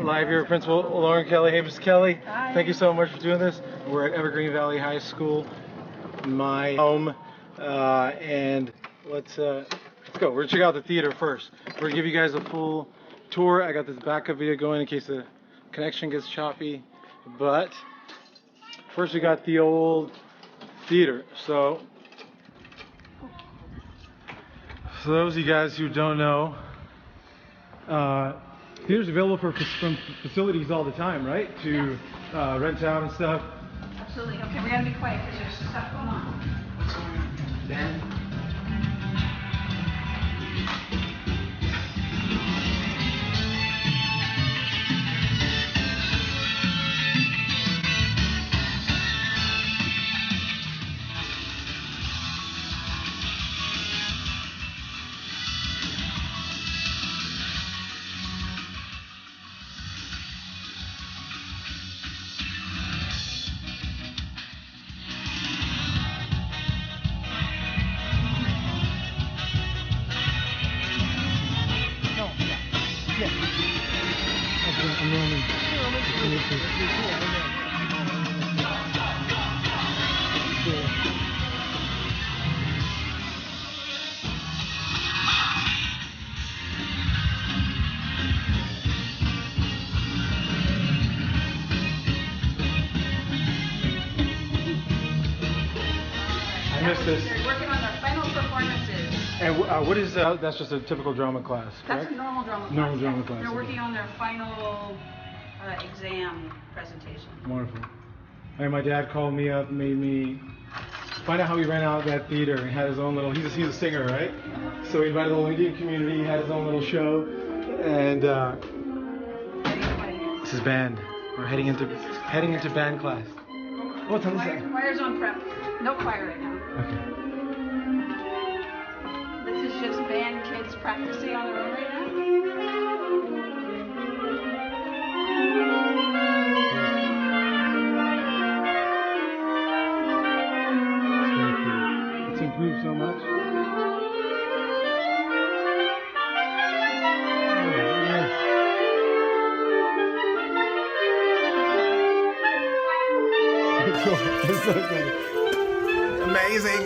live here with Principal Lauren Kelly. Hey, Ms. Kelly. Hi. Thank you so much for doing this. We're at Evergreen Valley High School, my home, and let's go. We're gonna check out the theater first. We're gonna give you guys a full tour. I got this backup video going in case the connection gets choppy, but first we got the old theater. So for those of you guys who don't know, theater's available from facilities all the time, right? To rent out and stuff. Absolutely. Okay, we gotta be quiet because there's stuff going on. Ben? I missed this. They're working on their final performances. And what is that's just a typical drama class, correct? That's a normal drama class. Normal drama class. They're working on their final exam presentation. Wonderful. And my dad called me up, made me find out how he ran out that theater and had his own little. He's a singer, right? So he invited the whole Indian community. He had his own little show, and this is band. We're heading into band class. Oh, tell us that. Choir's on prep. No choir right now. Okay. This is just band kids practicing on their own right now. It's improved so much. It's so good.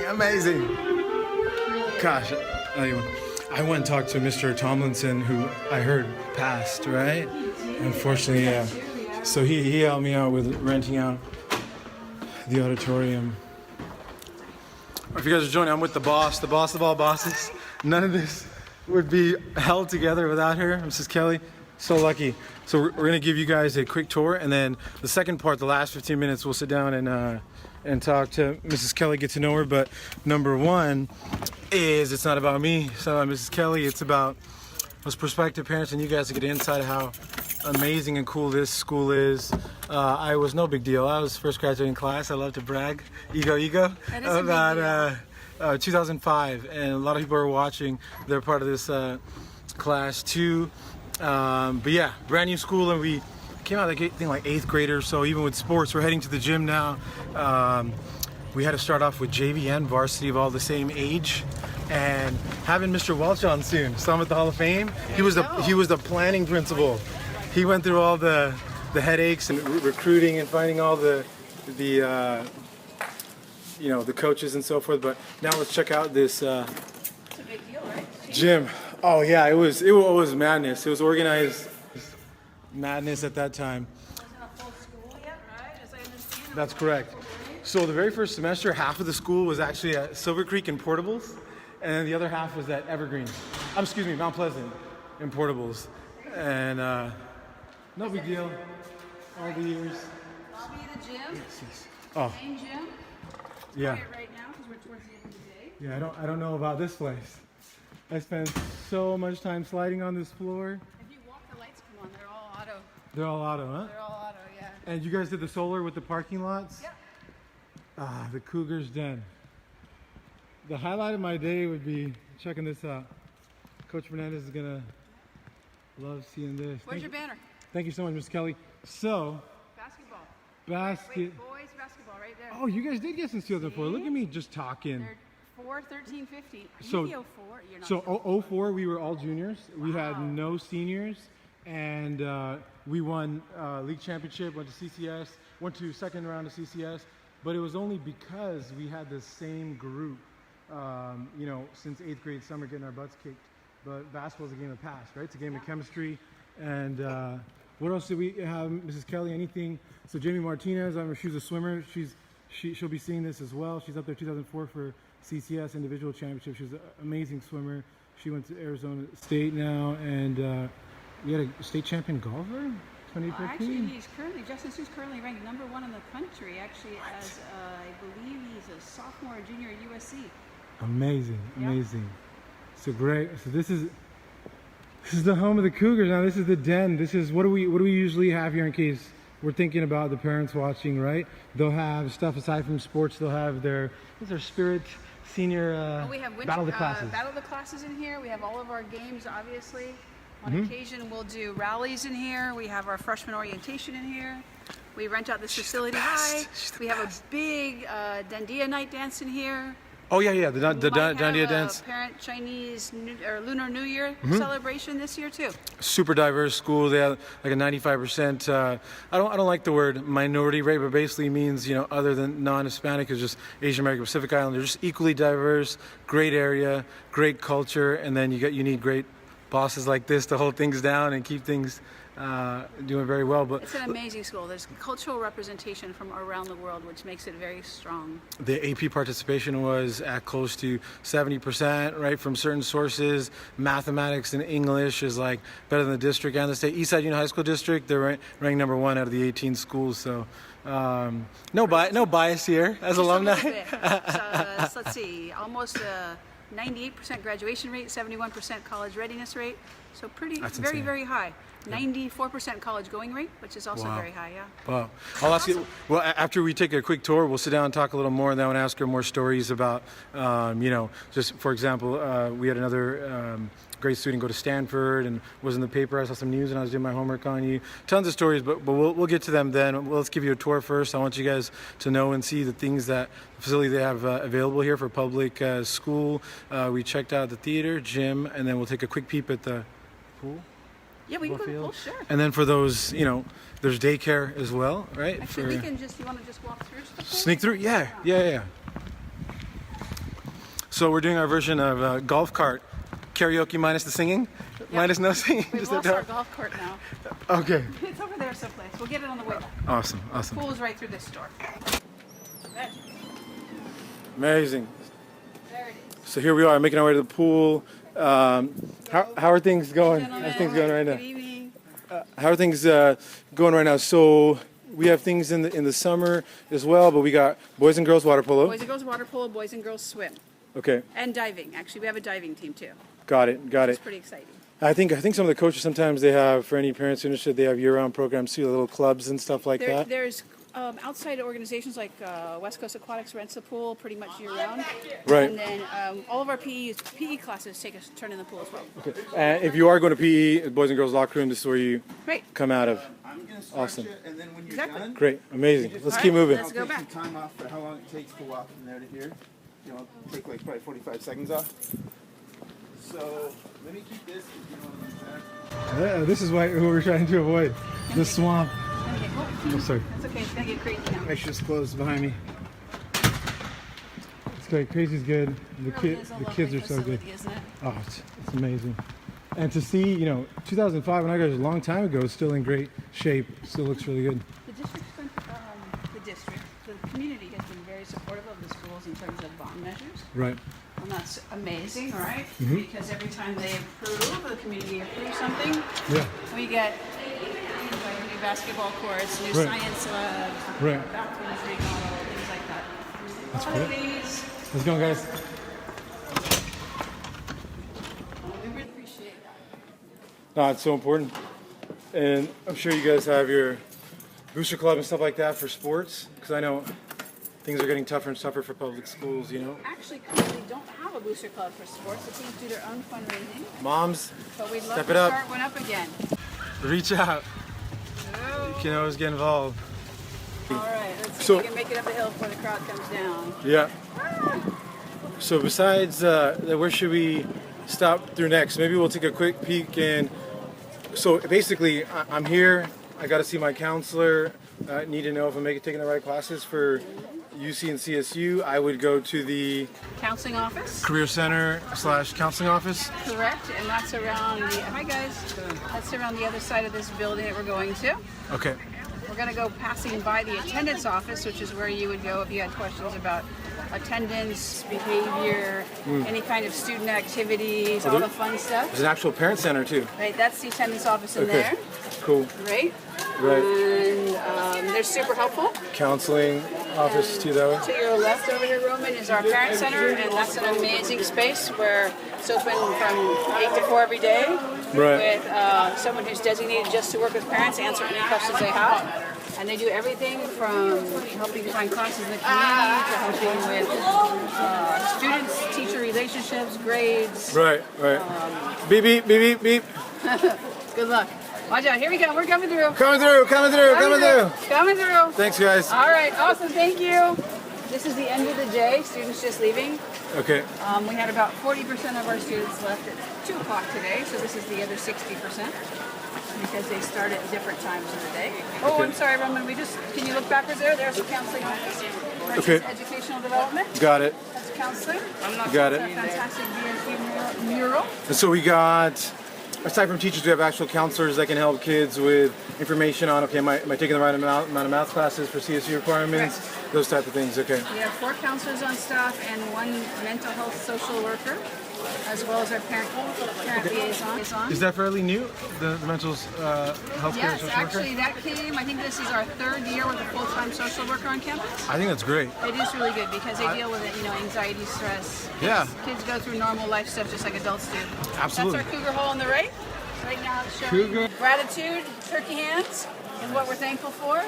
Amazing. Gosh, I went and talked to Mr. Tomlinson, who I heard passed, right? Unfortunately, yeah. So he helped me out with renting out the auditorium. If you guys are joining, I'm with the boss of all bosses. None of this would be held together without her, Mrs. Kelly. So lucky. So we're gonna give you guys a quick tour, and then the second part, the last 15 minutes, we'll sit down and talk to Mrs. Kelly, get to know her. But number one is it's not about me, it's not about Mrs. Kelly. It's about us prospective parents and you guys to get inside of how amazing and cool this school is. I was no big deal. I was first graduating class. I love to brag. Ego. That is about 2005, and a lot of people are watching. They're part of this class too. But yeah, brand new school, and we came out like 8th grade or so. Even with sports, we're heading to the gym now. We had to start off with JV and varsity of all the same age, and having Mr. Welch on soon. So I'm at the Hall of Fame. He was the planning principal. He went through all the headaches and recruiting and finding all the coaches and so forth. But now let's check out this It's a big deal, right? gym. Oh yeah, it was madness. It was organized madness at that time. Wasn't a full school yet, right? As I understand. That's correct. So the very first semester, half of the school was actually at Silver Creek in Portables, and then the other half was at Evergreen. Mount Pleasant in Portables. And no big deal. All the years. Lobby of the gym. Oh, Main gym. yeah. Quiet right now because we're towards the end of the day. Yeah, I don't know about this place. I spent so much time sliding on this floor. If you walk, the lights come on. They're all auto. They're all auto, huh? They're all auto, yeah. And you guys did the solar with the parking lots? Yep. Ah, the Cougar's Den. The highlight of my day would be checking this out. Coach Fernandez is gonna love seeing this. Where's your banner? Thank you so much, Miss Kelly. So, Basketball. basket. Boys basketball right there. Oh, you guys did get some steals before. Look at me just talking. They're 4, 13, 15. So- You 04, you're not So, 04, we were all juniors. We had Wow. no seniors. and we won league championship, went to CCS, went to second round of CCS, but it was only because we had the same group, you know, since 8th grade summer getting our butts kicked. But basketball is a game of past, right? It's a game of chemistry. And what else did we have, Mrs. Kelly? Anything? So Jamie Martinez, she's a swimmer. She'll be seeing this as well. She's up there 2004 for CCS individual championship. She's an amazing swimmer. She went to Arizona State now, and we had a state champion golfer, 2015. Actually, Justin Sue's currently ranked #1 in the country. Actually, as I believe he's a sophomore or junior at USC. Amazing, amazing. So great. So this is the home of the Cougars. Now this is the den. This is what do we usually have here in case we're thinking about the parents watching, right? They'll have stuff aside from sports. They'll have their spirit senior we have battle of the classes. Battle of the classes in here. We have all of our games, obviously. On occasion, we'll do rallies in here. We have our freshman orientation in here. We rent out this facility high. We have a big Dandia night dance in here. Oh yeah, the Dandia dance. Parent Chinese or Lunar New Year celebration this year too. Super diverse school. They have like a 95%. I don't like the word minority rate, but basically means, you know, other than non-Hispanic, it's just Asian American Pacific Islanders. Just equally diverse, great area, great culture, and then you need great bosses like this to hold things down and keep things doing very well. But it's an amazing school. There's cultural representation from around the world, which makes it very strong. The AP participation was at close to 70%, right? From certain sources, mathematics and English is like better than the district and the state. Eastside Union High School District, they're ranked #1 out of the 18 schools. So no bias here as alumni. So, let's see, almost 98% graduation rate, 71% college readiness rate. So very high. 94% college going rate, which is also very high, yeah. Wow. I'll ask you, well, after we take a quick tour, we'll sit down and talk a little more, and then I want to ask her more stories about, you know, just for example, we had another great student go to Stanford and was in the paper. I saw some news and I was doing my homework on you. Tons of stories, but we'll get to them then. Well, let's give you a tour first. I want you guys to know and see the things that the facility they have available here for public school. We checked out the theater, gym, and then we'll take a quick peep at the pool. Yeah, we can go to the pool, sure. And then for those, you know, there's daycare as well, right? Actually, we can just, you want to just walk through the pool? Sneak through? Yeah. So we're doing our version of golf cart karaoke minus the singing, minus no singing. We've lost our golf cart now. Okay. It's over there someplace. We'll get it on the way back. Awesome. The pool is right through this door. Amazing. There it is. So here we are, making our way to the pool. How are things going? How's things going right now? Good evening. How are things going right now? So we have things in the summer as well, but we got boys and girls water polo. Boys and girls water polo, boys and girls swim. Okay. And diving. Actually, we have a diving team too. Got it. It's pretty exciting. I think some of the coaches sometimes they have, for any parents interested, they have year-round programs too, little clubs and stuff like that. There's outside organizations like West Coast Aquatics rents the pool pretty much year-round. Right. And then all of our PE classes take a turn in the pool as well. Okay. And if you are going to PE, boys and girls locker room, this is where you come out of. I'm going to start Awesome. you, and then when you're done, Great. Amazing. Let's All keep right, moving. let's I'll go take back. some time off for how long it takes to walk from there to here. You know, take like probably 45 seconds off. So let me keep this. If you know what I'm This is who we're trying to avoid. The swamp. Okay, Oh, sorry. that's okay. It's going to get crazy now. Make sure it's closed behind me. It's great. Crazy's good. The kids are so good. Isn't it? Oh, it's amazing. And to see, you know, 2005 when I graduated a long time ago, it's still in great shape. Still looks really good. The community has been very supportive of the schools in terms of bond measures. Right. And that's amazing, right? Because every time they approve, the community approves something, Yeah. we get new basketball courts, new Right. science labs, Right. bathrooms remodeled, things like that. That's Follow great. these. Let's go, guys. We really appreciate that. No, it's so important. And I'm sure you guys have your booster club and stuff like that for sports, because I know things are getting tougher and tougher for public schools, you know. Actually, currently don't have a booster club for sports. The teams do their own fundraising, Moms, but we'd love Step to it up. start one up again. reach out. You can always get involved. All right, let's see So- if we can make it up the hill before the crowd comes down. Yeah. So besides, where should we stop through next? Maybe we'll take a quick peek in So basically, I'm here. I got to see my counselor. Need to know if I'm taking the right classes for UC and CSU. I would go to the Counseling office. Career Center / counseling office. Correct, and that's around the, hi guys, that's around the other side of this building that we're going to. Okay. We're going to go passing by the attendance office, which is where you would go if you had questions about attendance, behavior, any kind of student activities, all the fun stuff. There's an actual parent center too. Right, that's the attendance office in there. Cool. Right? Right. And they're super helpful. Counseling office too, that way. To your left over here, Roman, is our parent center, and that's an amazing space where it's open from 8 to 4 every day. Right. With someone who's designated just to work with parents, answer any questions they have. And they do everything from helping to find classes in the community to helping with students, teacher relationships, grades. Right. Beep, beep, beep, beep, beep. Good luck. Watch out. Here we go. We're coming through. Coming through. Coming through. Thanks, guys. All right. Awesome. Thank you. This is the end of the day. Students just leaving. Okay. We had about 40% of our students left at 2 o'clock today, so this is the other 60% because they start at different times of the day. Oh, Okay. I'm sorry, Roman. Can you look backwards there? There's the counseling office. Okay. Educational development. Got it. That's counseling. Got It's it. a fantastic BSU mural. And so we got, aside from teachers, we have actual counselors that can help kids with information on, okay, am I taking the right amount of math classes for CSU requirements? Correct. Those type of things, okay. We have 4 counselors on staff and 1 mental health social worker, as well as our parent liaison. Is that fairly new, the mental health care Yes, social actually worker? that came, I think this is our 3rd year with a full-time social worker on campus. I think that's great. It is really good because they deal with it, anxiety, stress. Yeah. Kids go through normal life stuff just like adults do. Absolutely. That's our Cougar Hole on the right. Right now it's showing Cougar. gratitude, turkey hands, and what we're thankful for.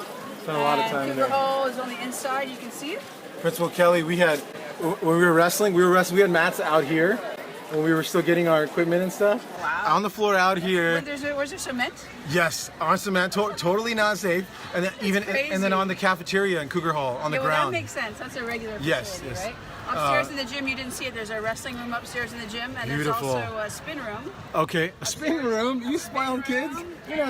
Spent a lot of time Cougar there. Hole is on the inside, you can see it. Principal Kelly, when we were wrestling, we had mats out here when we were still getting our equipment and stuff. Wow. On the floor out here. Where's there cement? Yes, on cement, totally not safe. And then and then on the cafeteria in Cougar Hall on the Well, ground. that makes sense. That's a regular Yes, facility, yes. right? Upstairs in the gym, you didn't see it. There's a wrestling room upstairs in the gym, and Beautiful. there's also a spin room. Okay, a spin room. You spoiled kids. We're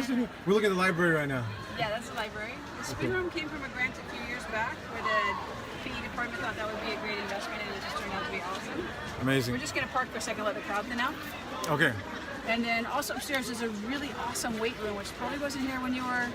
looking at the library right now. Yeah, that's the library. The spin room came from a grant a few years back where the PE department thought that would be a great investment, and it just turned out to be awesome. Amazing. We're just going to park for a second, let the crowd thin out. Okay. And then also upstairs is a really awesome weight room, which probably wasn't here when you were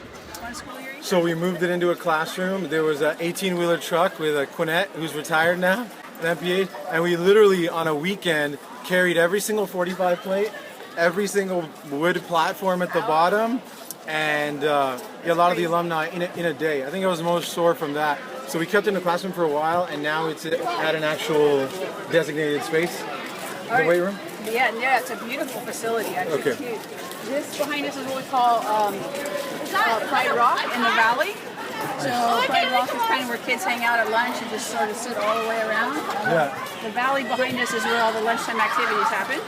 on school year. So we moved it into a classroom. There was an 18-wheeler truck with a Quinette, who's retired now, an MPH, and we literally on a weekend carried every single 45 plate, every single wood platform at the bottom, and a lot of the alumni in a day. I think I was most sore from that. So we kept it in the classroom for a while, and now it's at an actual designated space, the weight room. Yeah, it's a beautiful facility. Actually, Okay. it's huge. This behind us is what we call Pride Rock in the valley. So Pride Rock is kind of where kids hang out at lunch and just sort of sit all the way around. Yeah. The valley behind us is where all the lunchtime activities happen.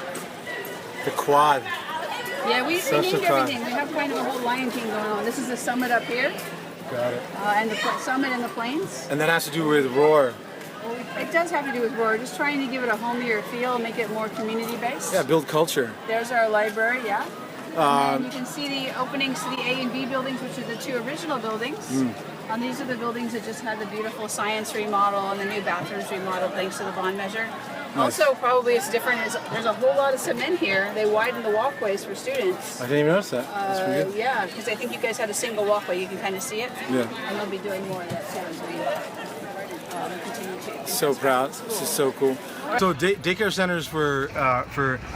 The quad. Yeah, we Such named a fun. everything. We have kind of a whole Lion King going on. This is the summit up here, Got it. and the summit in the plains. And that has to do with Roar. It does have to do with Roar, just trying to give it a homier feel, make it more community-based. Yeah, build culture. There's our library, yeah. And then you can see the openings to the A and B buildings, which are the 2 original buildings. These are the buildings that just had the beautiful science remodel and the new bathrooms remodeled thanks to the bond measure. Nice. Also, probably it's different is there's a whole lot of cement here. They widened the walkways for students. I didn't even notice that. That's pretty good. Yeah, because I think you guys had a single walkway. You can kind of see it. Yeah. And they'll be doing more of that too as we continue to. So proud. This is so cool. So daycare centers for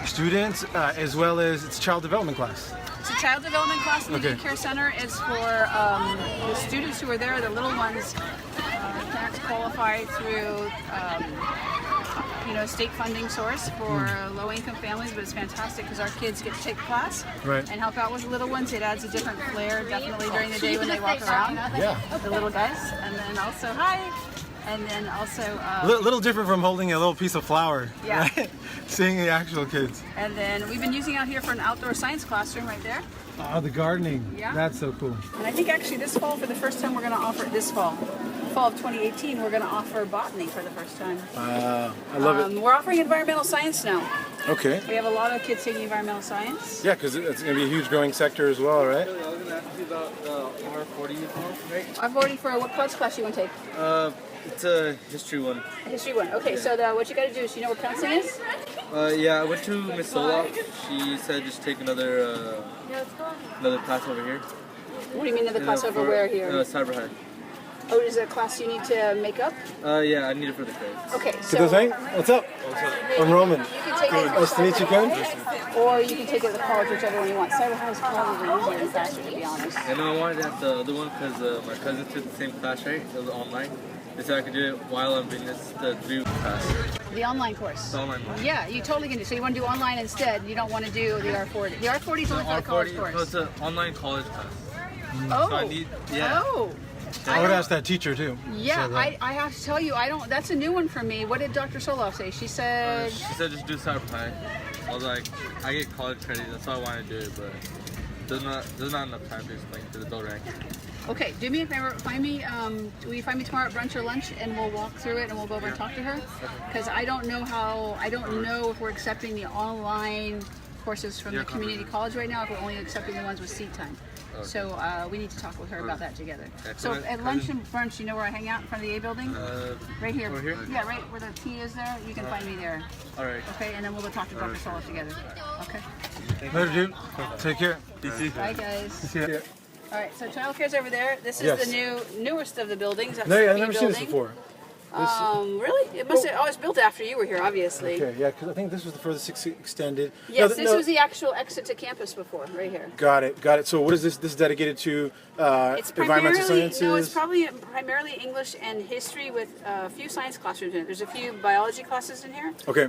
students as well as it's child development class. It's a child development class in the Okay. daycare center. It's for the students who are there, the little ones. Parents qualify through state funding source for low-income families, but it's fantastic because our kids get to take the class Right. and help out with the little ones. It adds a different flair, definitely during the day when they walk around. Yeah. The little guys, and then also Little different from holding a little piece of flour. Yeah. Right? Seeing the actual kids. and then we've been using out here for an outdoor science classroom right there. Oh, the gardening. Yeah. That's so cool. And I think actually this fall, for the first time, we're going to offer this fall of 2018, we're going to offer botany for the first time. I love it. We're offering environmental science now. Okay. We have a lot of kids taking environmental science. Yeah, because it's going to be a huge growing sector as well, right? I was going to ask you about the R40 right? I've already for what class you want to take? It's a history one. History one. Okay, so what you got to do is, you know what counseling is? Yeah, I went to Miss Solak. She said just take another class over here. What do you mean another class over where here? Cyber High. Oh, is it a class you need to make up? Yeah, I need it for the grades. Okay, so What's up? I'm Roman. you can take it Nice to meet you, Ken. or you can take it at the college, whichever one you want. Cyber High is probably easier and faster, to be honest. I know I wanted to have the other one because my cousin took the same class, right? It was online. They said I could do it while I'm doing this, the do class. The online course. The online one. Yeah, you totally can do. So you want to do online instead. You don't want to do the R40. The R40 is only for the college course. No, it's an online college class. Oh. So I need, yeah. Oh. I would ask that teacher too. Yeah, So, I have to tell you, I don't. That's a new one for me. What did Dr. Soloff say? She said. She said just do Cyber High. I was like, I get college credit, that's why I want to do it, but there's not enough time to explain to the adult rank. Okay, do me a favor. Will you find me tomorrow at brunch or lunch, and we'll walk through it, and we'll go over and talk to her? Because I don't know if we're accepting the online courses from the community college right now. If we're only accepting the ones with seat time. Okay. So we need to talk with her about that together. Okay. So at lunch and brunch, you know where I hang out in front of the A building? Right here. Over here? Yeah, right where the T is there. You can find me there. All right. Okay, and then we'll go talk to Dr. Soloff together. Okay. Later, dude. Take care. Bye, guys. See ya. All right, so childcare's over there. This is Yes. the newest of the buildings. That's No, the I've B never seen this building. before. Really? It must have. Oh, it's built after you were here, obviously. Okay, yeah, because I think this was the furthest extended. Yes, No, this was the actual exit to campus before, right here. Got it. So what is this? This is dedicated to It's environmental primarily sciences? no, it's probably primarily English and history with a few science classrooms in it. There's a few biology classes in here. Okay.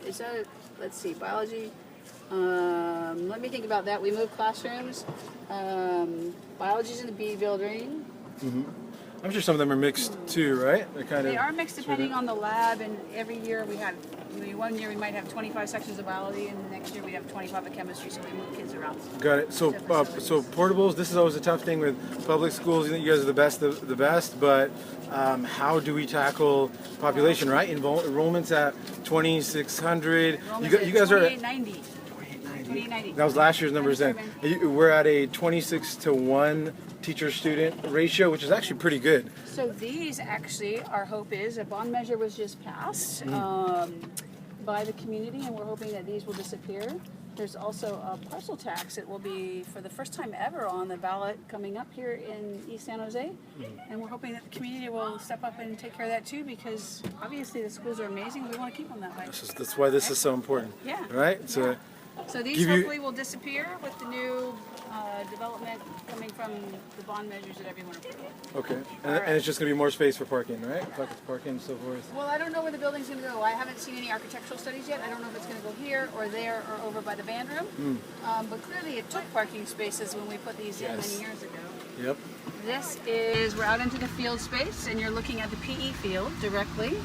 Is that, let's see, biology. Let me think about that. We moved classrooms. Biology's in the B building. I'm sure some of them are mixed too, right? They are mixed depending on the lab, and every year we had, one year we might have 25 sections of biology, and the next year we have 25 of chemistry, so we move kids around. Got it. So, so portables. This is always a tough thing with public schools. You think you guys are the best, but how do we tackle population? Right, enrollment's at 2,600. You guys are at 2890. 2890. That was last year's numbers then. We're at a 26-to-1 teacher-student ratio, which is actually pretty good. So these actually, our hope is, a bond measure was just passed by the community, and we're hoping that these will disappear. There's also a parcel tax that will be, for the first time ever, on the ballot coming up here in East San Jose. And we're hoping that the community will step up and take care of that too, because obviously the schools are amazing. We want to keep them that way. That's why this is so important. Yeah. Right? So, So these hopefully will disappear with the new development coming from the bond measures that everyone approved. okay. And it's just going to be more space for parking, right? Parking and so forth. Well, I don't know where the building's going to go. I haven't seen any architectural studies yet. I don't know if it's going to go here or there or over by the band room. But clearly it took parking spaces when we put these in many years ago. Yep. We're out into the field space, and you're looking at the PE field directly.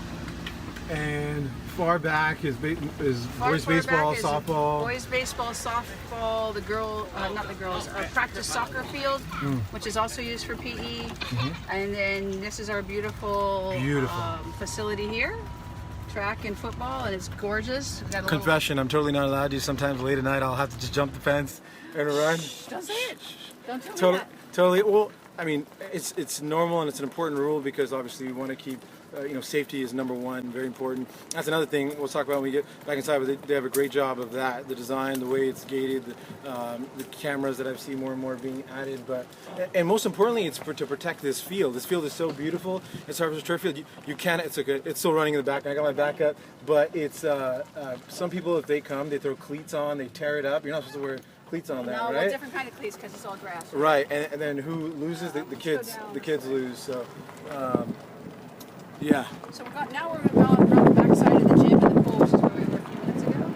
And far back is Far boys back baseball, is softball. Boys baseball, softball, practice soccer field, which is also used for PE. And then this is our beautiful. Facility here. Track and football, and it's gorgeous. We've got a Confession, I'm totally not allowed to. Sometimes late at night I'll have to just jump the fence and run. Don't say it. Don't tell me that. Totally. Well, I mean, it's normal and it's an important rule because obviously we want to keep, safety is number one, very important. That's another thing we'll talk about when we get back inside. But they have a great job of that, the design, the way it's gated, the cameras that I've seen more and more being added. And most importantly, it's to protect this field. This field is so beautiful. It's Harvest Turf Field. You can't. It's still running in the back. I got my back up, but it's some people, if they come, they throw cleats on, they tear it up. You're not supposed to wear cleats on that, No, right? well, different kind of cleats because it's all grass. Right, and then who loses? The kids. The kids lose. So, yeah. So we're going to go around the back side of the gym and the pool, which is where we were a few minutes ago.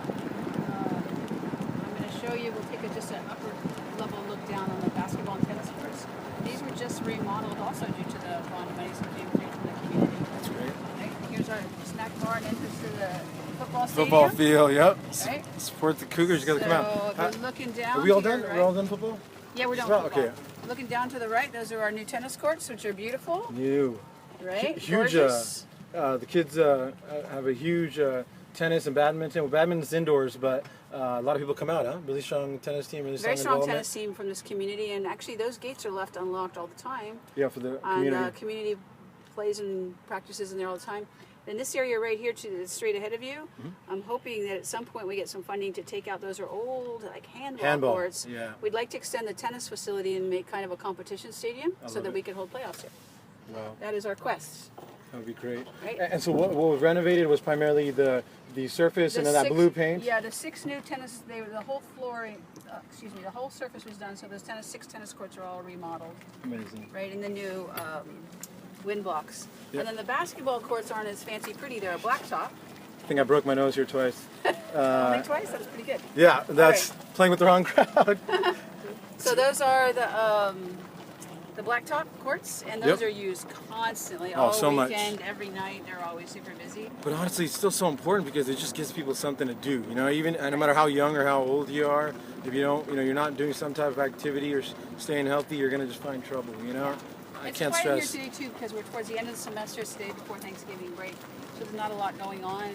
I'm going to show you. We'll take just an upper level look down on the basketball and tennis courts. These were just remodeled also due to the bond monies that came through from the community. That's great. Right, here's our snack bar and entrance to the football stadium. Football field. Yep. Right. Support the Cougars. You got to come out. So if you're looking down. Are we all to your done? right- We're all done football? Yeah, we're done. Well, with football. okay. Looking down to the right, those are our new tennis courts, which are beautiful. New. Right? Huge. Gorgeous. The kids have a huge tennis and badminton. Well, badminton's indoors, but a lot of people come out, huh? Really strong tennis team, really Very strong strong development. tennis team from this community, and actually those gates are left unlocked all the time. Yeah, for the And community. community plays and practices in there all the time. In this area right here, straight ahead of you, I'm hoping that at some point we get some funding to take out those are old like handball courts. Yeah. We'd like to extend the tennis facility and make kind of a competition stadium so love that it. we can hold playoffs here. Wow, That is our quest. that would be great. Right. And so what was renovated was primarily the surface and then that blue paint? Yeah, the 6 new tennis, the whole flooring, the whole surface was done, so those 6 tennis courts are all remodeled. Amazing. Right, and the new wind blocks. Yep. And then the basketball courts aren't as fancy pretty, they're a blacktop. I think I broke my nose here twice. Only twice, that's pretty good. Yeah, that's playing with the wrong crowd. So those are the blacktop courts, and those Yep. are used constantly, Oh, all so much. weekend, every night. They're always super busy. But honestly, it's still so important because it just gives people something to do. You know, even no matter how young or how old you are, if you don't, you're not doing some type of activity or staying healthy, you're gonna just find trouble. You know, I It's can't quiet stress. here today too because we're towards the end of the semester today before Thanksgiving break, so there's not a lot going on.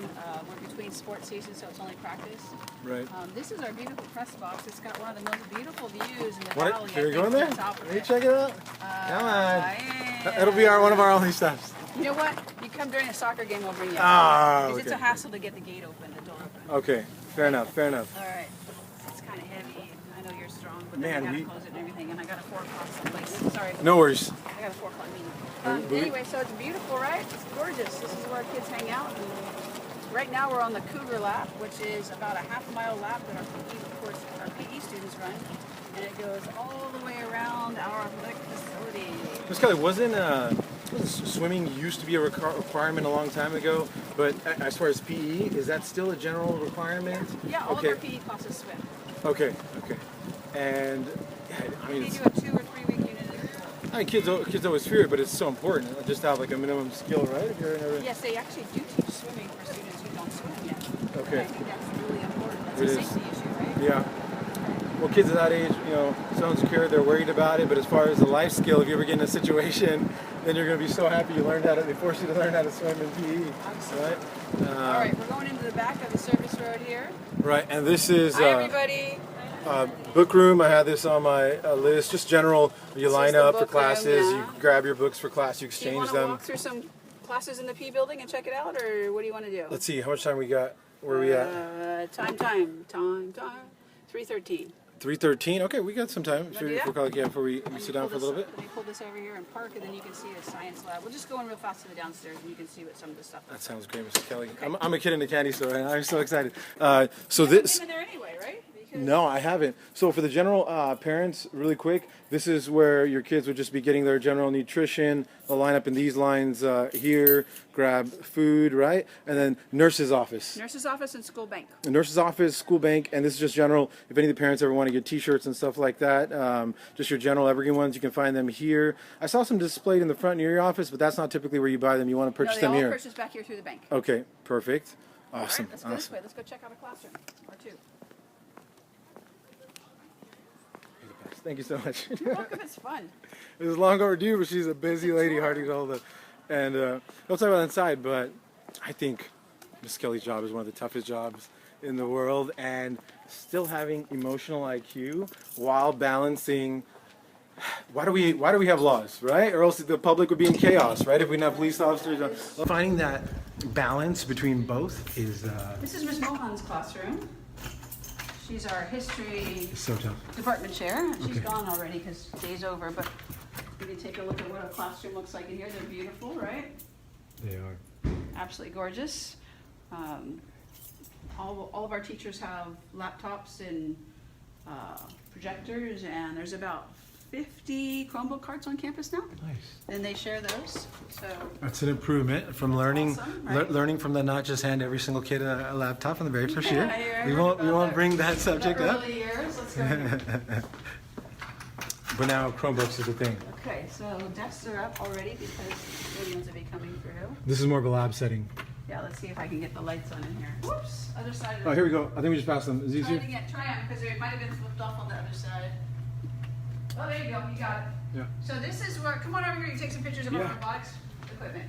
We're between sports seasons, so it's only practice. Right. This is our beautiful press box. It's got one of the most beautiful views in the What? valley. Can we I go in think, there? from the top of Can we it. check it out? Come on. Yeah. It'll be one of our only stops. You know what? You come during a soccer game, we'll bring you. Ah, Because it's okay. a hassle to get the gate open, the door open. Okay, fair enough. Fair enough. All right. It's kind of heavy. I know you're strong, but Man, then I we- gotta close it and everything, and I got a 4 o'clock someplace. Sorry. No worries. I got a 4 o'clock meeting. But we- Anyway, so it's beautiful, right? It's gorgeous. This is where our kids hang out. And right now we're on the Cougar lap, which is about a half-mile lap that our PE students run. And it goes all the way around our athletic facility. Miss Kelly, wasn't swimming used to be a requirement a long time ago? But as far as PE, is that still a general requirement? Yeah, all Okay. of our PE classes swim. Okay. And yeah, I mean, They it's, do a 2 or 3 week unit. I mean, kids always fear it, but it's so important just to have like a minimum skill, right? If you're in a, Yes, they actually do teach swimming for students who don't swim yet. Okay. And I think that's really important. That's It a is. safety issue, right? Yeah. Well, kids at that age, so insecure, they're worried about it. But as far as the life skill, if you ever get in a situation, then you're going to be so happy they forced you to learn how to swim in PE, right? All right, we're going into the back of the service road here. Right, and this is Hi, everybody. book room. I had this on my list. Just general. You This line is the up for book room, classes. yeah. You grab your books for class. You Do you exchange want to them. walk through some classes in the P building and check it out, or what do you want to do? Let's see how much time we got. Where are we at? Time. 3:13. 3:13. Okay, we got some time. Wanna do that? Before we Let me sit down pull for a little this- bit. Let me pull this over here and park, and then you can see a science lab. We'll just go in real fast to the downstairs, and you can see what some of the stuff That is. sounds great, Mr. Kelly. I'm a kid in the candy store, and I'm so excited. So You haven't this. been in there anyway, right? Because No, I haven't. So for the general parents, really quick, this is where your kids would just be getting their general nutrition. They'll line up in these lines here, grab food, right? And then nurse's office. Nurse's office and school bank. The nurse's office, school bank, and this is just general. If any of the parents ever want to get T-shirts and stuff like that, just your general Evergreen ones, you can find them here. I saw some displayed in the front near your office, but that's not typically where you buy them. You want to purchase No, they them all here. purchase back here through the bank. Okay, perfect. All Awesome. right, let's go this way. Let's go check out a classroom or two. Thank you so much. You're welcome. It's fun. It was long overdue, but she's a busy lady, hard to get hold of. And we'll talk about that inside, but I think Miss Kelly's job is one of the toughest jobs in the world, and still having emotional IQ while balancing. Why do we have laws, right? Or else the public would be in chaos, right? If we didn't have police officers. Finding that balance between both is This is Ms. Mohan's classroom. She's our history so tough. department chair. She's Okay. gone already because day's over, but you can take a look at what a classroom looks like in here. They're beautiful, right? They are. Absolutely gorgeous. All of our teachers have laptops and projectors, and there's about 50 Chromebook cards on campus now. Nice. And they share those. So That's an improvement from learning, awesome, right? learning from the not just hand every single kid a laptop in the very first Yeah, year. I We heard won't about bring that the subject up. early years. Let's go here. But now Chromebooks is a thing. Okay, so desks are up already because custodians will be coming through. This is more of a lab setting. Yeah, let's see if I can get the lights on in here. Whoops, other side of Oh, it. here we go. I think we just passed them. Is it Try easier? to try them because it might have been flipped off on the other side. Oh, there you go, you got it. Yeah. So this is where, come on over here, you take some pictures of our Yeah. robotics equipment.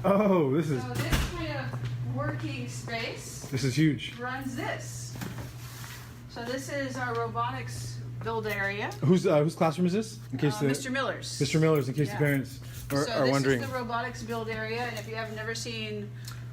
Oh, this is So this kind of working space huge. runs this. So this is our robotics build area. Whose classroom is this? In case Mr. Miller's. Mr. Miller's, in case Yeah. the parents are So this wondering. is the robotics build area, and if you have never seen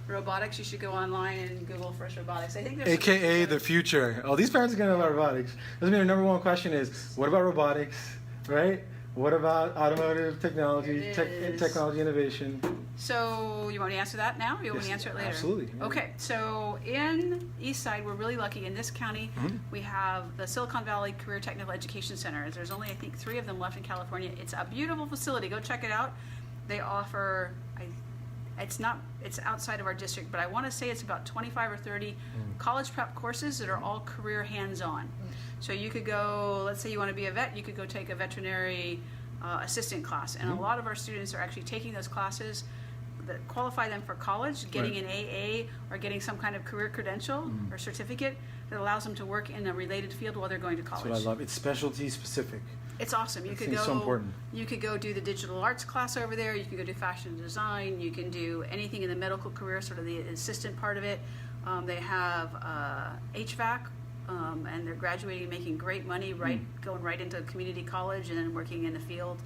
robotics, you should go online and Google Fresh Robotics. I think there's AKA the future. Oh, these parents are gonna know about robotics. Doesn't mean their number one question is, what about robotics, right? What about automotive technology, There it is. technology innovation? So you want me to answer that now? Or you want me to Yes, answer it later? absolutely, yeah. Okay, so in Eastside, we're really lucky. In this county, we have the Silicon Valley Career Technical Education Center. There's only, I think, 3 of them left in California. It's a beautiful facility. Go check it out. They offer, it's outside of our district, but I want to say it's about 25 or 30 college prep courses that are all career hands-on. So you could go, let's say you want to be a vet, you could go take a veterinary assistant class. And a lot of our students are actually taking those classes that qualify them for college, getting an AA or getting some kind of career credential or certificate that allows them to work in a related field while they're going to college. That's what I love. It's specialty specific. It's awesome. You That could seems go. so important. You could go do the digital arts class over there. You could go do fashion design. You can do anything in the medical career, sort of the assistant part of it. They have HVAC, and they're graduating, making great money, going right into community college and then working in the field.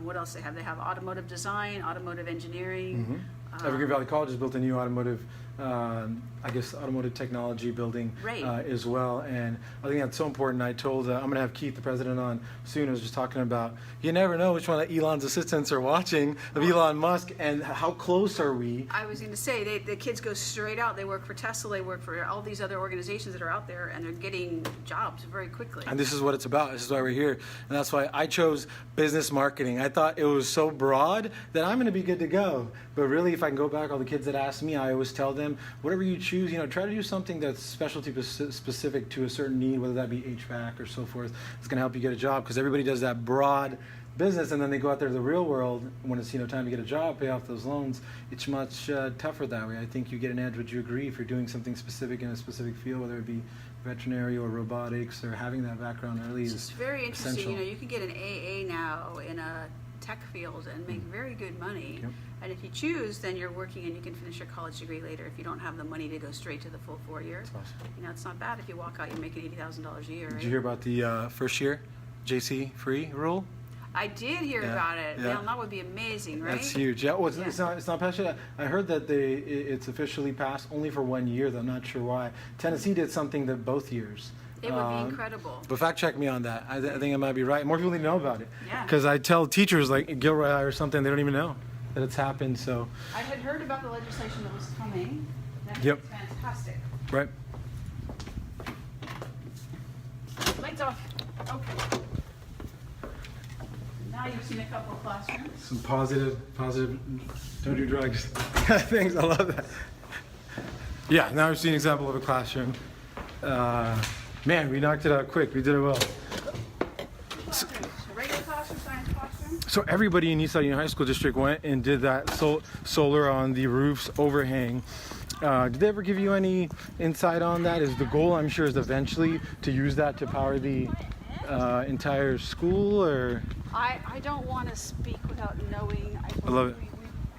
What else they have? They have automotive design, automotive engineering. Evergreen Valley College has built a new automotive, automotive technology building as well. And I think that's so important. I told, I'm going to have Keith, the president, on soon. I was just talking about, you never know which one of Elon's assistants are watching of Elon Musk, and how close are we? I was going to say, the kids go straight out. They work for Tesla. They work for all these other organizations that are out there, and they're getting jobs very quickly. And this is what it's about. This is why we're here. And that's why I chose business marketing. I thought it was so broad that I'm going to be good to go. But really, if I can go back, all the kids that ask me, I always tell them, whatever you choose, try to do something that's specialty specific to a certain need, whether that be HVAC or so forth. It's going to help you get a job, because everybody does that broad business, and then they go out there to the real world when it's time to get a job, pay off those loans. It's much tougher that way. I think you get an edge. Would you agree? If you're doing something specific in a specific field, whether it be veterinary or robotics, or having that background early It's is very interesting. essential. You can get an AA now in a tech field and make very good money. Yep. And if you choose, then you're working and you can finish your college degree later. If you don't have the money to go straight to the full 4 years, That's awesome. it's not bad if you walk out, you're making $80,000 a year. Right? Did you hear about the first year JC free rule? I did hear Yeah, about it. yeah. Now, that would be amazing, right? That's huge. Yeah, well, Yeah. it's not passed yet. I heard that it's officially passed only for 1 year, though. I'm not sure why. Tennessee did something that both years. It would be incredible. But fact check me on that. I think I might be right. More people need to know about it. Yeah. Because I tell teachers like Gilroy or something, they don't even know that it's happened. So, I had heard about the legislation that was coming. That's Yep. fantastic. right. Lights off. Okay. Now you've seen a couple of classrooms. Some positive, don't do drugs. Things, I love that. Yeah, now we've seen an example of a classroom. Man, we knocked it out quick. We did it well. Regular classroom, science classroom. So everybody in Eastside Union High School District went and did that solar on the roof's overhang. Did they ever give you any insight on that? Is the goal, I'm sure, is eventually to use that to power the entire school, or? I don't want to speak without knowing. I love it. We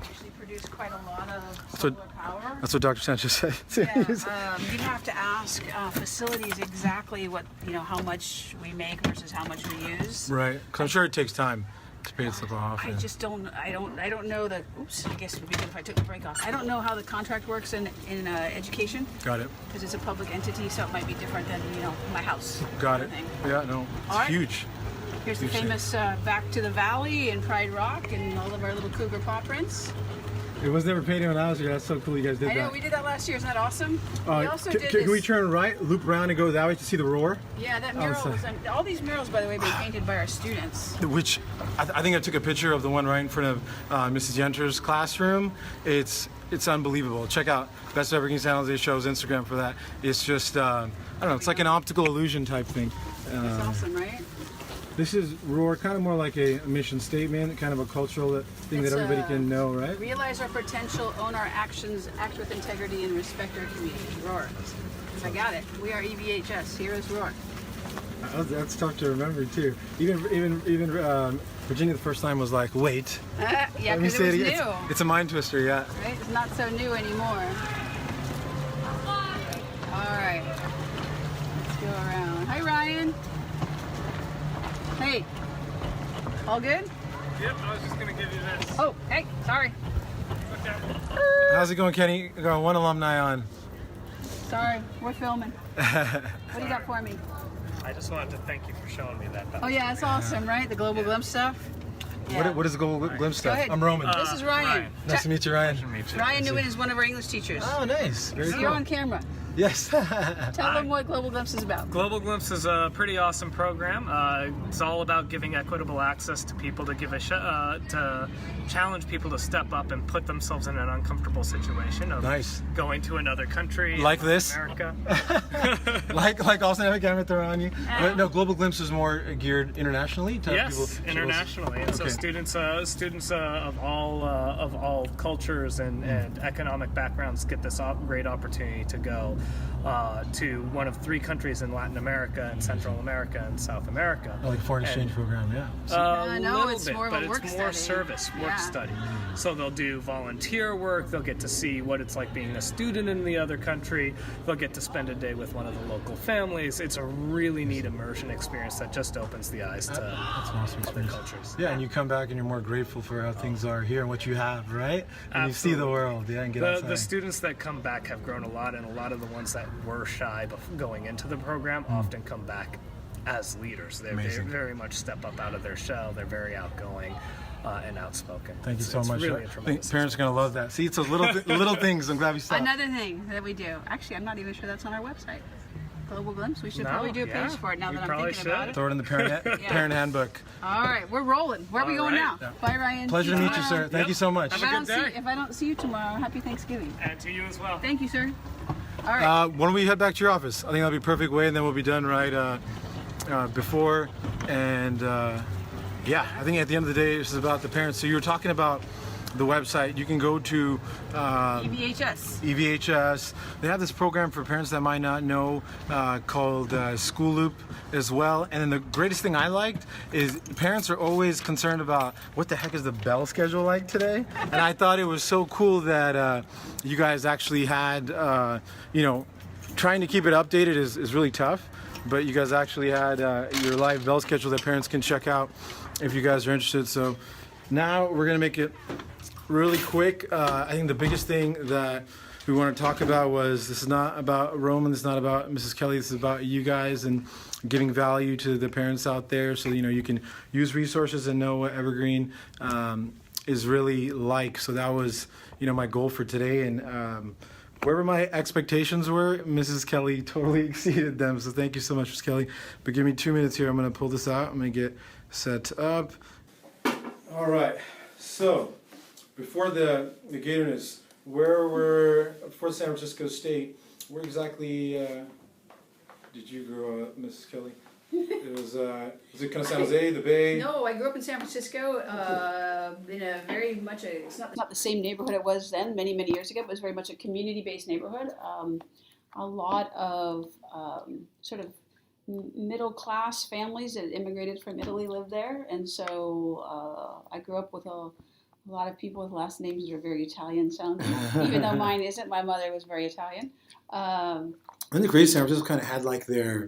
actually produce quite a lot of what- solar power. That's what Dr. Sanchez said. Yeah, you'd have to ask facilities exactly what, how much we make versus how much we use. Right, because I'm sure it takes time to pay itself off. I yeah. just don't know the, oops, I guess it would be good if I took the break off. I don't know how the contract works in education, Got it. because it's a public entity, so it might be different than, my house. Got kind it. of thing. Yeah, no, it's All right. huge. Here's the Huge thing. famous Back to the Valley and Pride Rock and all of our little cougar paw prints. It was never painted when I was here. That's so cool you guys did I know, that. we did that last year. Isn't that awesome? We also did Can we this- turn right, loop around, and go that way to see the roar? Yeah, that Oh, mural sorry. was, all these murals, by the way, have been painted by our students. Which I think I took a picture of the one right in front of Mrs. Yenter's classroom. It's unbelievable. Check out Best of Evergreen San Jose Show's Instagram for that. It's just I don't know. It's like an optical illusion type thing. It's awesome, right? This is roar, kind of more like a mission statement, kind of a cultural thing It's, that everybody can know, right? Realize our potential, own our actions, act with integrity, and respect our community. Roar. I got it. We are EVHS. Here is Roar. That's tough to remember too. Even Virginia the first time was like, wait. Yeah, Let me because say it was it. new. It's a mind twister, yeah. Right? It's not so new anymore. All right. Let's go around. Hi, Ryan. Hey. All good? Yep, I was just gonna give you this. Oh, hey, sorry. Okay. How's it going, Kenny? We got one alumni on. Sorry, we're filming. What do you got for me? I just wanted to thank you for showing me that. Oh yeah, it's awesome, right? The Global Glimpse stuff. Yeah. What is the Global Glimpse stuff? ahead. I'm Roman. This is Ryan. Nice to meet you, Ryan. Ryan Newman is one of our English teachers. Oh, nice. Very You're cool. on camera. Yes. Tell them what Global Glimpse is about. Global Glimpse is a pretty awesome program. It's all about giving equitable access to people to to challenge people to step up and put themselves in an uncomfortable situation of Nice. going to another country, Like this? America. like also have a camera thrown on you. But no, Global Glimpse is more geared internationally to have Yes, people. internationally, and so Okay. students of all cultures and economic backgrounds get this great opportunity to go to one of 3 countries in Latin America and Central America and South America. Like foreign exchange program, yeah. A no, little it's bit, more of a but work it's more study. service work Yeah. study. So they'll do volunteer work. They'll get to see what it's like being a student in the other country. They'll get to spend a day with one of the local families. It's a really neat immersion experience that just opens the eyes to That's an awesome other experience. cultures. Yeah, and you come back and you're more grateful for how things are here and what you have, right? And you see the Absolutely. world, yeah, and get outside. The students that come back have grown a lot, and a lot of the ones that were shy going into the program often come back as leaders. They Amazing. very much step up out of their shell. They're very outgoing and outspoken. Thank you so It's much. Really I a think tremendous parents are going to love that. See, it's those little things. I'm glad we stopped. Another thing that we do. Actually, I'm not even sure that's on our website. Global Glimpse. We should No, probably do a page yeah, for it now you that I'm probably thinking about should. it. Throw it in the parent handbook. All right, we're rolling. Where are we All going right. now? Bye, Ryan. Pleasure to See meet you, sir. around. Thank you so much. Have a good day. If I don't see you tomorrow, happy Thanksgiving. And to you as well. Thank you, sir. All right. Why don't we head back to your office? I think that'll be a perfect way, and then we'll be done right before. And yeah, I think at the end of the day, this is about the parents. So you were talking about the website. You can go to EVHS. EVHS. They have this program for parents that might not know called School Loop as well. And then the greatest thing I liked is parents are always concerned about what the heck is the bell schedule like today. And I thought it was so cool that you guys actually had, trying to keep it updated is really tough. But you guys actually had your live bell schedule that parents can check out if you guys are interested. So now we're gonna make it really quick. I think the biggest thing that we want to talk about was this is not about Roman, this is not about Mrs. Kelly, this is about you guys and giving value to the parents out there so you can use resources and know what Evergreen is really like. So that was my goal for today, and wherever my expectations were, Mrs. Kelly totally exceeded them. So thank you so much, Mrs. Kelly. But give me 2 minutes here. I'm going to pull this out. I'm going to get set up. All right. So before the Gatorness, before San Francisco State, where exactly did you grow up, Mrs. Kelly? Was it kind of San Jose, the Bay? No, I grew up in San Francisco in a very much it's not the same neighborhood it was then, many years ago, but it was very much a community-based neighborhood. A lot of sort of middle-class families that immigrated from Italy lived there, and so I grew up with a lot of people with last names that are very Italian sounding, even though mine isn't. My mother was very Italian. And the crazy San Francisco kind of had like their,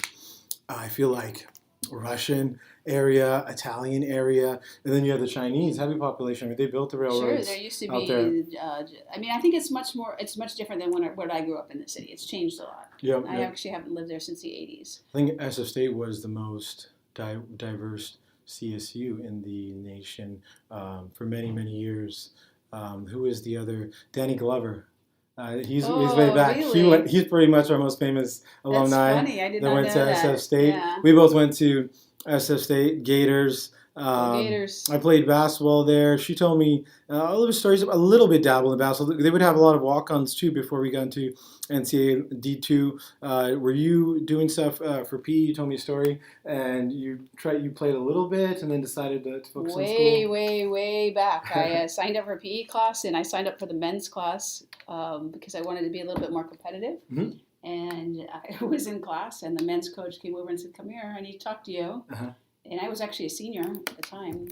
I feel like, Russian area, Italian area, and then you have the Chinese heavy population. I mean, they built the Sure, railroads. there used to out be. there. I think it's much different than when I grew up in the city. It's changed a lot. Yep, I yep. actually haven't lived there since the 80s. I think SF State was the most diverse CSU in the nation for many years. Who is the other? Danny Glover. He's way back. Really? He's pretty much our most famous alumni. That's funny. I did that not went know to that. SF State. Yeah. We both went to SF State, Gators. Gators. I played basketball there. She told me all of the stories, a little bit dabbled in basketball. They would have a lot of walk-ons too before we got into NCAA D2. Were you doing stuff for PE? You told me a story, and you played a little bit, and then decided to focus on school. Way back. I signed up for a PE class, and I signed up for the men's class because I wanted to be a little bit more competitive. Mhm. and I was in class, and the men's coach came over and said, "Come here, I need to talk to you." Uh-huh. And I was actually a senior at the time.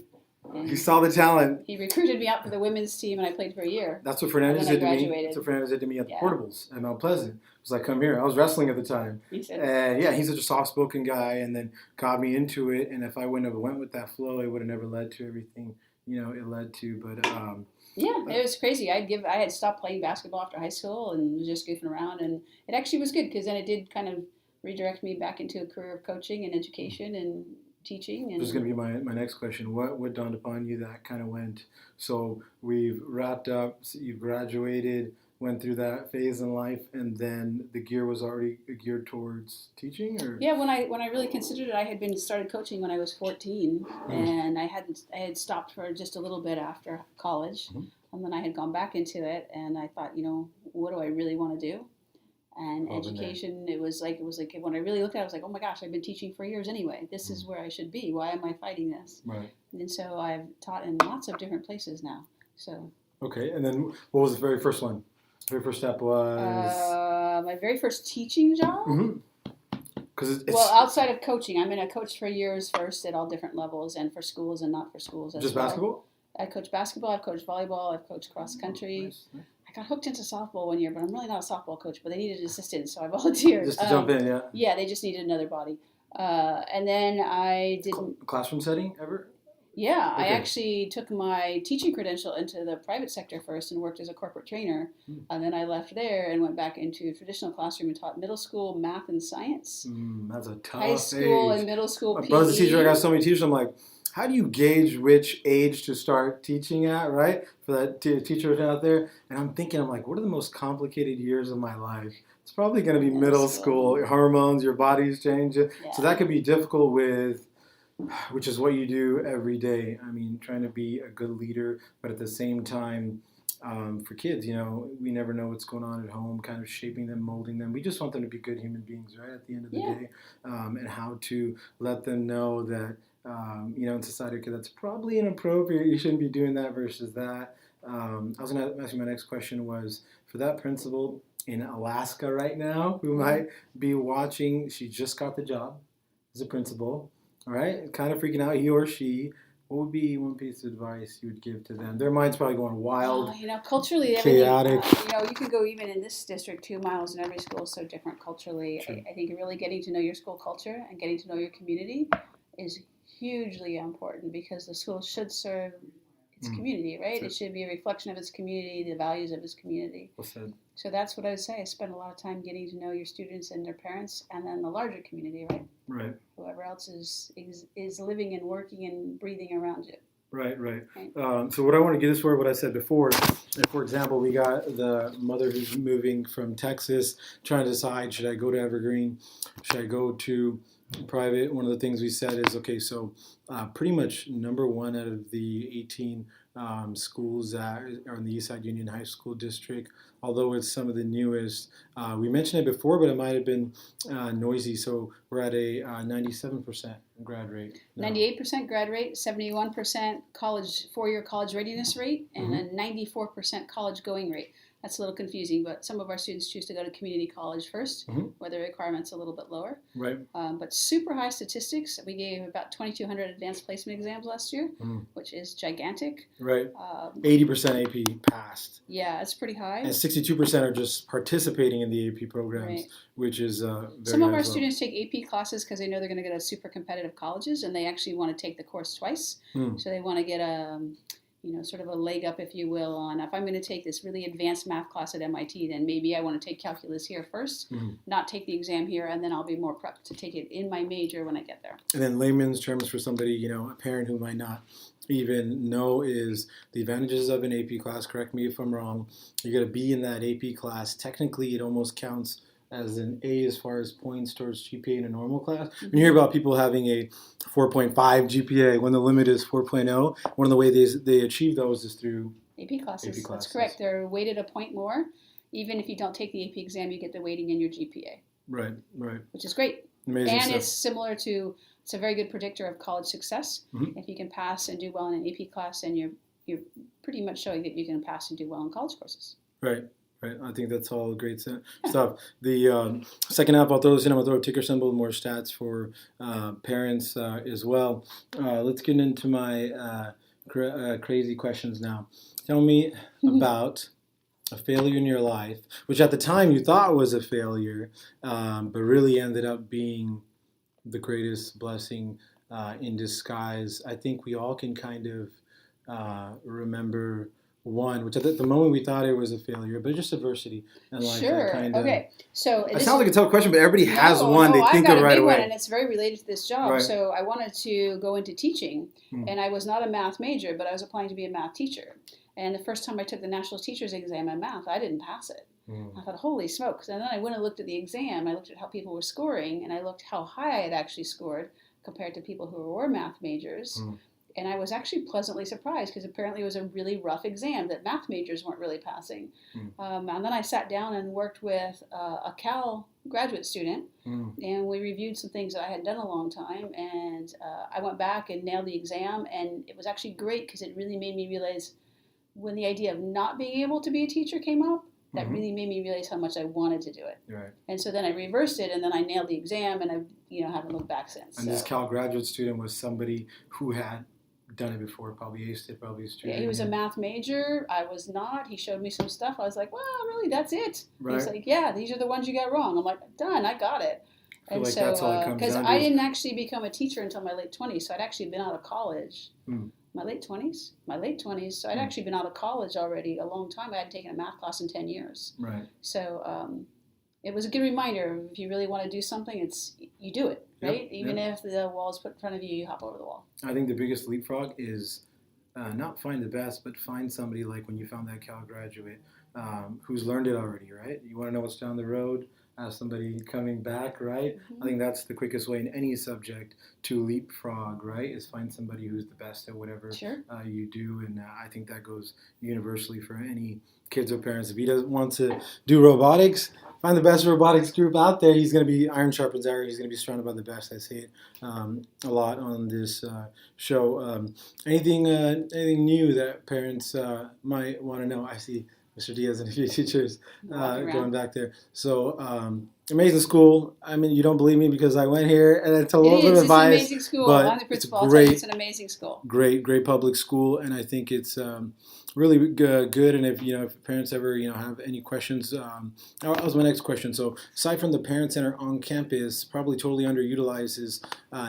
And He saw the talent. he recruited me out for the women's team, and I played for a year. That's what Fernandez And did then I to me. graduated. That's what Fernandez did to me at the Yeah. portables at Mount Pleasant. It was like, come here. I was wrestling at the time. He said, And yeah, he's such a soft-spoken guy, and then got me into it. And if I wouldn't have went with that flow, it would have never led to everything, it led to. But yeah, it was crazy. I had stopped playing basketball after high school and was just goofing around, and it actually was good because then it did kind of redirect me back into a career of coaching and education and teaching. And this is going to be my next question. What dawned upon you that kind of went? So we've wrapped up. So you graduated, went through that phase in life, and then the gear was already geared towards teaching, or yeah, when I really considered it, I had started coaching when I was 14, and I had stopped for just a little bit after college, and then I had gone back into it, and I thought, what do I really want to do? And education, it was like when I really looked at it, I was like, oh my gosh, I've been teaching for years anyway. This is where I should be. Why am I fighting this? Right. And so I've taught in lots of different places now. So. Okay, and then what was the very first one? Very first step was my very first teaching job. Because Well, outside of coaching, I coached for years first at all different levels, and for schools and not for schools as just well. basketball. I coached basketball. I've coached volleyball. I've coached cross country. Nice. I got hooked into softball one year, but I'm really not a softball coach. But they needed assistants, so I volunteered. Just to jump in, yeah. Yeah, they just needed another body. And then I did. Classroom setting ever? Yeah, Okay. I actually took my teaching credential into the private sector first and worked as a corporate trainer. And then I left there and went back into traditional classroom and taught middle school math and science. That's a tough High school age. and middle school My PE. brother's a teacher. I got so many teachers. I'm like, how do you gauge which age to start teaching at, right? For that teachers out there. And I'm like, what are the most complicated years of my life? It's probably going to be middle school. Hormones, your body's changing. Yeah. So that could be difficult which is what you do every day. I mean, trying to be a good leader, but at the same time, for kids, we never know what's going on at home, kind of shaping them, molding them. We just want them to be good human beings, right, at the end of the day, and how to let them know that, in society, okay, that's probably inappropriate. You shouldn't be doing that versus that. I was going to ask you, my next question was, for that principal in Alaska right now who might be watching, she just got the job as a principal. All right, kind of freaking out, he or she. What would be one piece of advice you would give to them? Their mind's probably going wild, culturally, chaotic. You can go even in this district 2 miles, and every school is so different culturally. I think really getting to know your school culture and getting to know your community is hugely important because the school should serve its community, right? It should be a reflection of its community, the values of its community. Well said. So that's what I would say. I spend a lot of time getting to know your students and their parents, and then the larger community, right? Right. Whoever else is living and working and breathing around you. Right. So what I want to get is for what I said before. For example, we got the mother who's moving from Texas, trying to decide, should I go to Evergreen? Should I go to private? One of the things we said is, okay, so pretty much number one out of the 18 schools that are in the Eastside Union High School District, although it's some of the newest. We mentioned it before, but it might have been noisy. So we're at a 97% grad rate. 98% grad rate, 71% college 4-year college readiness rate, and a 94% college going rate. That's a little confusing, but some of our students choose to go to community college first, where the requirement's a little bit lower. Right. But super high statistics. We gave about 2,200 advanced placement exams last year, which is gigantic. Right. 80% AP passed. Yeah, it's pretty high. And 62% are just participating in the AP programs, Right. which is very Some of high our as well. students take AP classes because they know they're going to go to super competitive colleges, and they actually want to take the course twice. So they want to get a sort of a leg up, if you will, on if I'm going to take this really advanced math class at MIT, then maybe I want to take calculus here first, not take the exam here, and then I'll be more prepped to take it in my major when I get there. And then layman's terms for somebody, a parent who might not even know is the advantages of an AP class. Correct me if I'm wrong. You got to be in that AP class. Technically, it almost counts as an A as far as points towards GPA in a normal class. When you hear about people having a 4.5 GPA when the limit is 4.0, one of the ways they achieve those is through AP classes. AP classes. That's correct. They're weighted a point more. Even if you don't take the AP exam, you get the weighting in your GPA. Right. Which is great. Amazing and stuff. it's similar to, it's a very good predictor of college success. If you can pass and do well in an AP class, and you're pretty much showing that you can pass and do well in college courses. Right. Right. I think that's all great stuff. The second half, I'll throw this in. I'm going to throw a ticker symbol, more stats for parents as well. Let's get into my crazy questions now. Tell me about a failure in your life, which at the time you thought was a failure, but really ended up being the greatest blessing in disguise. I think we all can kind of remember one, which at the moment we thought it was a failure, but just adversity and like Sure. that kind of. Okay. So It sounds like a tough question, but everybody has one they I've think got of a right big away. one, and it's very related to this job. Right. So I wanted to go into teaching, Hmm. and I was not a math major, but I was applying to be a math teacher. And the first time I took the National Teachers Exam in math, I didn't pass it. I thought, holy smokes. And then I went and looked at the exam. I looked at how people were scoring, and I looked how high I had actually scored compared to people who were math majors. And I was actually pleasantly surprised because apparently it was a really rough exam that math majors weren't really passing. And then I sat down and worked with a Cal graduate student, and we reviewed some things that I hadn't done in a long time. And I went back and nailed the exam, and it was actually great because it really made me realize when the idea of not being able to be a teacher came up, that really made me realize how much I wanted to do it. Right. And so then I reversed it, and then I nailed the exam, and I haven't looked back since. And so. this Cal graduate student was somebody who had done it before, probably aced it, probably a student. Yeah, he was a math major. I was not. He showed me some stuff. I was like, well, really, that's it. Right. He's like, yeah, these are the ones you got wrong. I'm like, done, I got it. I feel And like so, that's all it comes because down to I is- didn't actually become a teacher until my late 20s, so I'd actually been out of college. My late 20s? My late 20s. So I'd actually been out of college already a long time. I hadn't taken a math class in 10 years. Right. So it was a good reminder. If you really want to do something, you do it, right? Yep, Even if the wall is put in front of you, you hop over the wall. I think the biggest leapfrog is not find the best, but find somebody like when you found that Cal graduate who's learned it already, right? You want to know what's down the road? Ask somebody coming back, right? I think that's the quickest way in any subject to leapfrog, right? Is find somebody who's the best at whatever Sure. you do. And I think that goes universally for any kids or parents. If he doesn't want to do robotics, find the best robotics group out there. He's going to be iron sharpens iron. He's going to be surrounded by the best. I say it a lot on this show. Anything new that parents might want to know? I see Mr. Diaz and a few teachers going back there. So amazing school. I mean, you don't believe me because I went here and it's a little bit It's biased. an amazing school. but I'm the it's principal. I'll tell great. you, it's an amazing school. Great public school, and I think it's really good. And if parents ever have any questions, that was my next question. So aside from the parent center on campus, probably totally underutilized is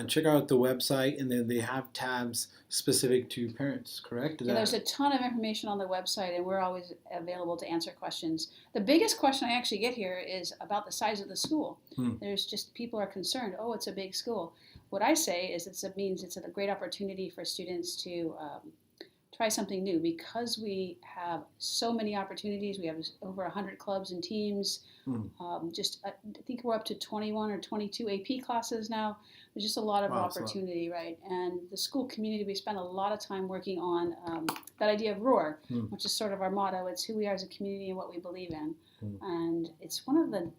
check out the website, and then they have tabs specific to parents. Correct? Yeah, there's a ton of information on the website, and we're always available to answer questions. The biggest question I actually get here is about the size of the school. There's just people are concerned. Oh, it's a big school. What I say is it means it's a great opportunity for students to try something new because we have so many opportunities. We have over 100 clubs and teams. I think we're up to 21 or 22 AP classes now. There's just a lot of opportunity, right? And the school community, we spend a lot of time working on that idea of ROAR, which is sort of our motto. It's who we are as a community and what we believe in. And it's one of the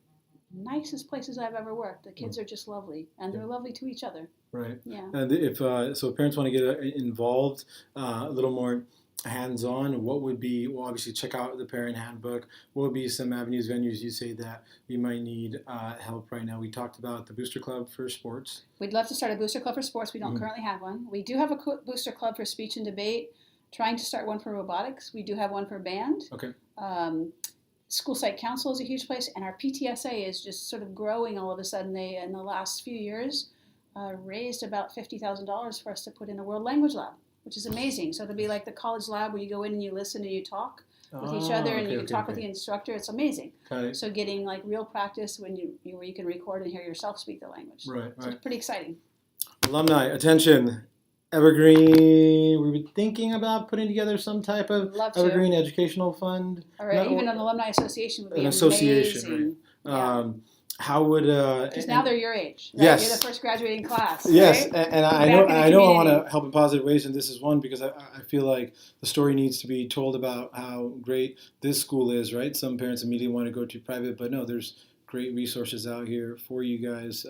nicest places I've ever worked. The kids are just lovely, and they're lovely to each other. Right. Yeah. And if parents want to get involved, a little more hands-on, what would be? Well, obviously check out the parent handbook. What would be some avenues, venues you say that we might need help right now? We talked about the booster club for sports. We'd love to start a booster club for sports. We don't currently have one. We do have a booster club for speech and debate. Trying to start one for robotics. We do have one for band. Okay. School site council is a huge place, and our PTSA is just sort of growing all of a sudden. They, in the last few years, raised about $50,000 for us to put in a world language lab, which is amazing. So it'll be like the college lab where you go in and you listen and you talk with each other, and you talk with the instructor. It's amazing. Okay. So getting like real practice where you can record and hear yourself speak the language. Right. So it's pretty exciting. Alumni, attention. Evergreen, we were thinking about putting together some type of Love to. Evergreen educational fund. Or even an alumni association would be An association, amazing. right? How would? Because now they're your age. Right? Yes. You're the first graduating class. Yes, Right? and I know I want to help in positive ways, and this is one because I feel like the story needs to be told about how great this school is, right? Some parents immediately want to go to private, but no, there's great resources out here for you guys.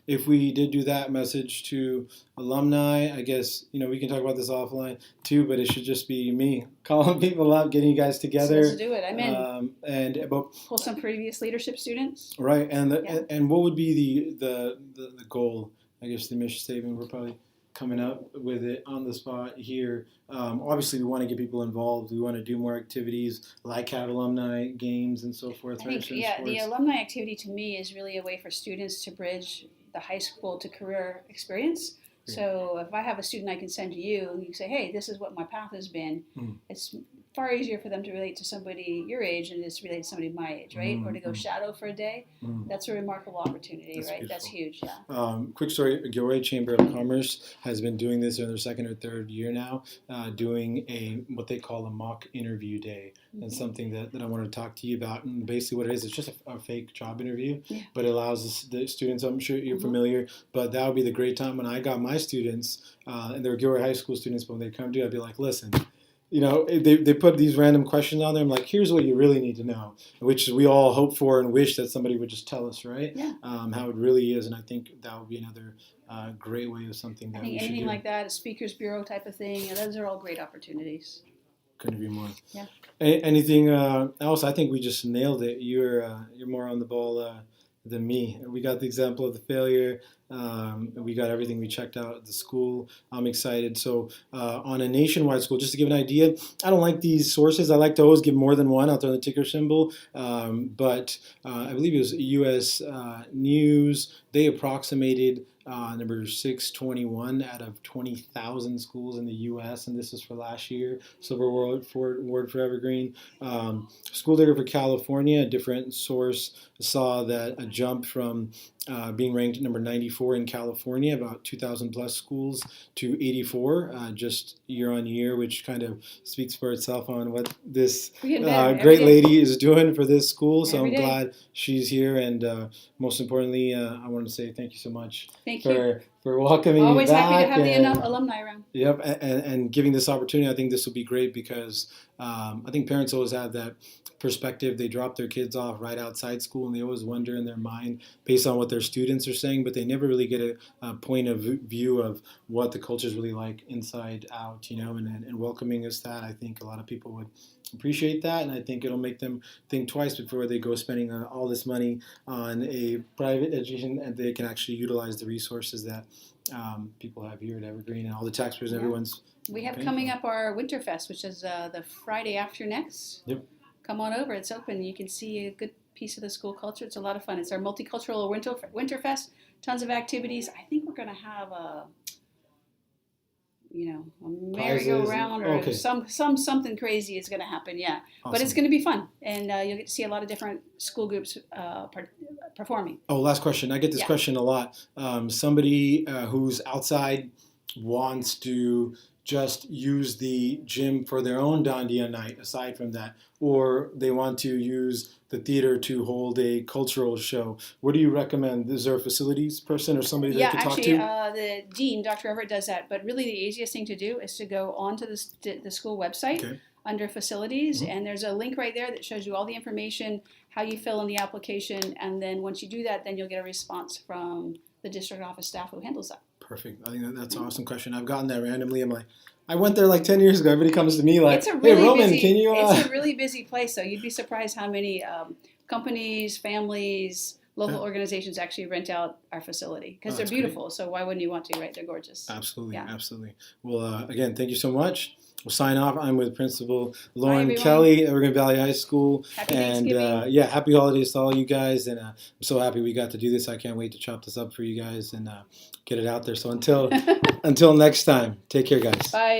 If we did do that message to alumni, I guess, we can talk about this offline too, but it should just be me calling people up, getting you guys together. Let's do it. I'm in. And Pull some previous leadership students. right, and what would be the goal? I guess the mission statement. We're probably coming up with it on the spot here. Obviously, we want to get people involved. We want to do more activities like have alumni games and so forth. I think, the alumni activity to me is really a way for students to bridge the high school to career experience. So if I have a student I can send to you, and you say, hey, this is what my path has been, it's far easier for them to relate to somebody your age than it is to relate to somebody my age, right? Or to go shadow for a day. That's a remarkable opportunity, That's right? beautiful. That's huge, yeah. Quick story, Gilroy Chamber of Commerce has been doing this in their second or third year now, doing what they call a mock interview day. And something that I want to talk to you about. And basically what it is, it's just a fake job interview, but it allows the students, I'm sure you're familiar, but that would be the great time when I got my students, and they were Gilroy High School students, but when they come to, I'd be like, listen, they put these random questions on there. I'm like, here's what you really need to know, which we all hope for and wish that somebody would just tell us, right? Yeah. How it really is. And I think that would be another great way of something that I think we should anything do. like that, a speakers bureau type of thing, those are all great opportunities. Couldn't agree more. Yeah. Anything else? I think we just nailed it. You're more on the ball than me. We got the example of the failure. We got everything we checked out at the school. I'm excited. So on a nationwide school, just to give an idea, I don't like these sources. I like to always give more than one. I'll throw the ticker symbol. But I believe it was US News. They approximated number 621 out of 20,000 schools in the U.S., and this is for last year. Silver Award for Evergreen. School data for California, a different source saw that a jump from being ranked number 94 in California, about 2,000 plus schools, to 84 just year on year, which kind of speaks for itself on what this great lady is doing for this school. So I'm glad she's here, and most importantly, I want to say thank you so much for welcoming me back. Always happy to have the alumni around. Yep, and giving this opportunity. I think this will be great because I think parents always have that perspective. They drop their kids off right outside school, and they always wonder in their mind based on what their students are saying, but they never really get a point of view of what the culture is really like inside out, and welcoming us that. I think a lot of people would appreciate that, and I think it'll make them think twice before they go spending all this money on a private education, and they can actually utilize the resources that people have here at Evergreen and all the taxpayers and everyone's. We have coming up our Winterfest, which is the Friday after next. Yep. Come on over. It's open. You can see a good piece of the school culture. It's a lot of fun. It's our multicultural Winterfest. Tons of activities. I think we're going to have a merry-go-round or something crazy is going to happen. Yeah, awesome. But it's going to be fun, and you'll get to see a lot of different school groups performing. Oh, last question. I get this question a lot. Somebody who's outside wants to just use the gym for their own Dandia night aside from that, or they want to use the theater to hold a cultural show. What do you recommend? Is there a facilities person or somebody that you could talk to? Yeah, actually, the dean, Dr. Everett, does that. But really the easiest thing to do is to go onto the school website under facilities, and there's a link right there that shows you all the information, how you fill in the application, and then once you do that, then you'll get a response from the district office staff who handles that. Perfect. I think that's an awesome question. I've gotten that randomly. I'm like, I went there like 10 years ago. Everybody comes to me like, hey, Roman, can you... It's a really busy place, though. You'd be surprised how many companies, families, local organizations actually rent out our facility because they're beautiful. Great. So why wouldn't you want to, right? They're gorgeous. Absolutely. Absolutely. Well, again, thank you so much. We'll sign off. I'm with Principal Lauren Kelly, Evergreen Valley High School. Happy Thanksgiving. Happy holidays to all you guys. And I'm so happy we got to do this. I can't wait to chop this up for you guys and get it out there. So until next time, take care, guys. Bye.